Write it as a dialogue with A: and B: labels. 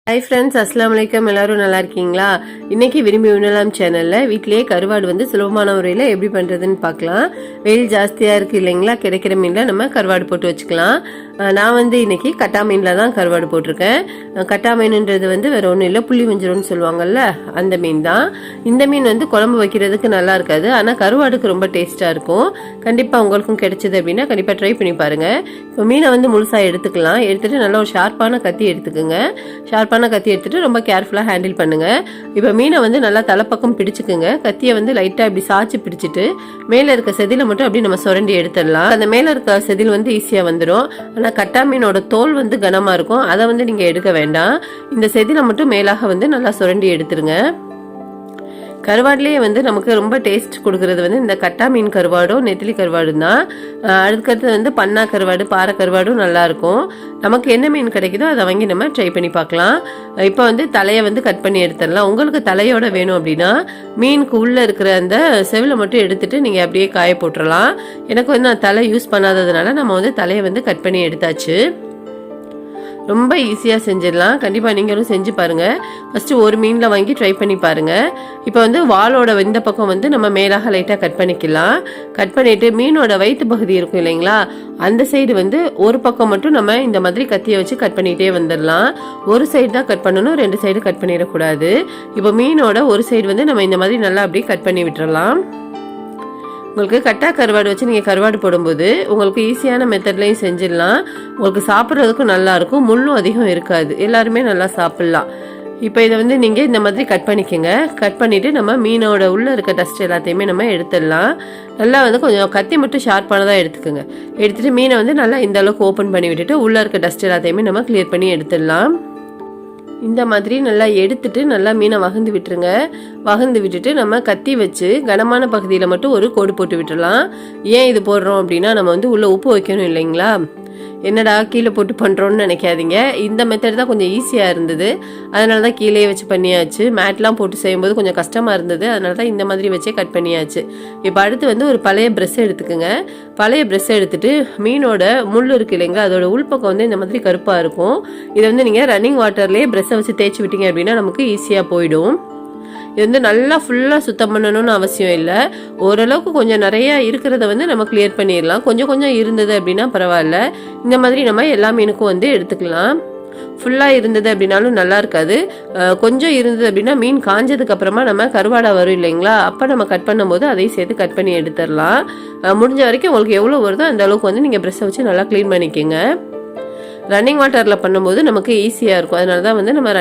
A: Hi friends, அஸ்லாம் வலைக்கம். எல்லாரும் நல்லா இருக்கீங்களா? இன்னைக்கு விரும்பி உண்ணலாம் சேனல்ல வீட்டிலேயே கருவாடு வந்து சுலபமான முறையில் எப்படி பண்ணுறதுன்னு பார்க்கலாம். வெயில் ஜாஸ்தியாக இருக்குது இல்லைங்களா? கிடைக்கிற மீனில் நம்ம கருவாடு போட்டு வச்சுக்கலாம். நான் வந்து இன்னைக்கு கட்டா மீனில் தான் கருவாடு போட்டிருக்கேன். கட்டா மீனுன்றது வந்து வேற ஒன்றும் இல்லை, புள்ளி வஞ்சிரம்னு சொல்லுவாங்கல்ல, அந்த மீன் தான். இந்த மீன் வந்து குழம்பு வைக்கிறதுக்கு நல்லா இருக்காது, ஆனால் கருவாடுக்கு ரொம்ப டேஸ்ட்டாக இருக்கும். கண்டிப்பாக உங்களுக்கும் கிடைச்சது அப்படின்னா கண்டிப்பாக ட்ரை பண்ணி பாருங்கள். இப்போ மீனை வந்து முழுசாக எடுத்துக்கலாம். எடுத்துகிட்டு நல்லா ஒரு ஷார்ப்பான கத்தி எடுத்துக்கோங்க. ஷார்ப்பான கத்தி எடுத்துட்டு ரொம்ப கேர்ஃபுல்லா ஹேண்டில் பண்ணுங்க. இப்போ மீனை வந்து நல்லா தலைப்பக்கம் பிடிச்சுக்குங்க. கத்தியை வந்து லைட்டா இப்படி சாய்ச்சி பிடிச்சிட்டு மேல இருக்க செதில மட்டும் அப்படி நம்ம சுரண்டி எடுத்துடலாம். அந்த மேல இருக்க செதில் வந்து ஈஸியா வந்துடும். ஆனா கட்டா மீனோட தோல் வந்து கனமா இருக்கும், அதை வந்து நீங்க எடுக்க வேண்டாம். இந்த செதில மட்டும் மேலாக வந்து நல்லா சுரண்டி எடுத்துருங்க. கருவாடுலேயே வந்து நமக்கு ரொம்ப டேஸ்ட் கொடுக்கறது வந்து இந்த கட்டா மீன் கருவாடும் நெத்திலி கருவாடும் தான். அதுக்கடுத்து வந்து பன்னா கருவாடு, பாறை கருவாடும் நல்லா இருக்கும். நமக்கு என்ன மீன் கிடைக்குதோ அதை வாங்கி நம்ம ட்ரை பண்ணி பார்க்கலாம். இப்போ வந்து தலையை வந்து கட் பண்ணி எடுத்துடலாம். உங்களுக்கு தலையோட வேணும் அப்படின்னா மீனுக்கு உள்ளே இருக்கிற அந்த செவில மட்டும் எடுத்துட்டு நீங்கள் அப்படியே காய போட்டுடலாம். எனக்கு வந்து நான் தலை யூஸ் பண்ணாததுனால நம்ம வந்து தலையை வந்து கட் பண்ணி எடுத்தாச்சு. ரொம்ப ஈஸியாக செஞ்சிடலாம். கண்டிப்பாக நீங்களும் செஞ்சு பாருங்கள். ஃபஸ்ட்டு ஒரு மீனில் வாங்கி ட்ரை பண்ணி பாருங்கள். இப்போ வந்து வாலோட இந்த பக்கம் வந்து நம்ம மேலாக லைட்டாக கட் பண்ணிக்கலாம். கட் பண்ணிவிட்டு மீனோட வயிற்று பகுதி இருக்கும் இல்லைங்களா, அந்த சைடு வந்து ஒரு பக்கம் மட்டும் நம்ம இந்த மாதிரி கத்தியை வச்சு கட் பண்ணிகிட்டே வந்துடலாம். ஒரு சைடு தான் கட் பண்ணணும், ரெண்டு சைடு கட் பண்ணிடக்கூடாது. இப்போ மீனோட ஒரு சைடு வந்து நம்ம இந்த மாதிரி நல்லா அப்படியே கட் பண்ணி விட்டுறலாம். உங்களுக்கு கட்டா கருவாடு வச்சு நீங்கள் கருவாடு போடும்போது உங்களுக்கு ஈஸியான மெத்தட்லையும் செஞ்சிடலாம். உங்களுக்கு சாப்பிட்றதுக்கும் நல்லாயிருக்கும், முள்ளும் அதிகம் இருக்காது, எல்லாருமே நல்லா சாப்பிட்லாம். இப்போ இதை வந்து நீங்கள் இந்த மாதிரி கட் பண்ணிக்கோங்க. கட் பண்ணிவிட்டு நம்ம மீனோட உள்ளே இருக்க டஸ்ட் எல்லாத்தையுமே நம்ம எடுத்துடலாம். நல்லா வந்து கொஞ்சம் கத்தி மட்டும் ஷார்ப்பானதாக எடுத்துக்கோங்க. எடுத்துகிட்டு மீனை வந்து நல்லா இந்த அளவுக்கு ஓப்பன் பண்ணி விட்டுட்டு உள்ளே இருக்க டஸ்ட் எல்லாத்தையுமே நம்ம கிளியர் பண்ணி எடுத்துடலாம். இந்த மாதிரி நல்லா எடுத்துட்டு நல்லா மீனை வகுந்து விட்டுருங்க. வகுந்து விட்டுட்டு நம்ம கத்தி வச்சு கனமான பகுதியில் மட்டும் ஒரு கோடு போட்டு விட்டுடலாம். ஏன் இது போடுறோம் அப்படின்னா நம்ம வந்து உள்ளே உப்பு வைக்கணும் இல்லைங்களா. என்னடா கீழே போட்டு பண்ணுறோன்னு நினைக்காதீங்க. இந்த மெத்தட் தான் கொஞ்சம் ஈஸியாக இருந்தது, அதனால தான் கீழே வச்சு பண்ணியாச்சு. மேட்லாம் போட்டு செய்யும்போது கொஞ்சம் கஷ்டமாக இருந்தது, அதனால தான் இந்த மாதிரி வச்சே கட் பண்ணியாச்சு. இப்போ அடுத்து வந்து ஒரு பழைய ப்ரெஷ் எடுத்துக்கோங்க. பழைய ப்ரெஷ் எடுத்துட்டு மீனோட முள் இருக்கு இல்லைங்களா, அதோட உள்பக்கம் வந்து இந்த மாதிரி கருப்பாக இருக்கும். இதை வந்து நீங்கள் ரன்னிங் வாட்டர்லேயே ப்ரெஷ்ஷை வச்சு தேய்ச்சி விட்டீங்க அப்படின்னா நமக்கு ஈஸியாக போயிடும். இது வந்து நல்லா ஃபுல்லாக சுத்தம் பண்ணணும்னு அவசியம் இல்லை. ஓரளவுக்கு கொஞ்சம் நிறையா இருக்கிறத வந்து நம்ம கிளியர் பண்ணிடலாம். கொஞ்சம் கொஞ்சம் இருந்தது அப்படின்னா பரவாயில்ல. இந்த மாதிரி நம்ம எல்லா மீனுக்கும் வந்து எடுத்துக்கலாம். ஃபுல்லாக இருந்தது அப்படின்னாலும் நல்லா இருக்காது. கொஞ்சம் இருந்தது அப்படின்னா மீன் காஞ்சதுக்கு அப்புறமா நம்ம கருவாடை வரும் இல்லைங்களா, அப்போ நம்ம கட் பண்ணும்போது அதையும் சேர்த்து கட் பண்ணி எடுத்துடலாம். முடிஞ்ச வரைக்கும் உங்களுக்கு எவ்வளோ வருதோ அந்த அளவுக்கு வந்து நீங்கள் ப்ரெஷ்ஷை வச்சு நல்லா க்ளீன் பண்ணிக்கோங்க. ரன்னிங் வாட்டரில் பண்ணும்போது நமக்கு ஈஸியாக இருக்கும், அதனால தான் வந்து நம்ம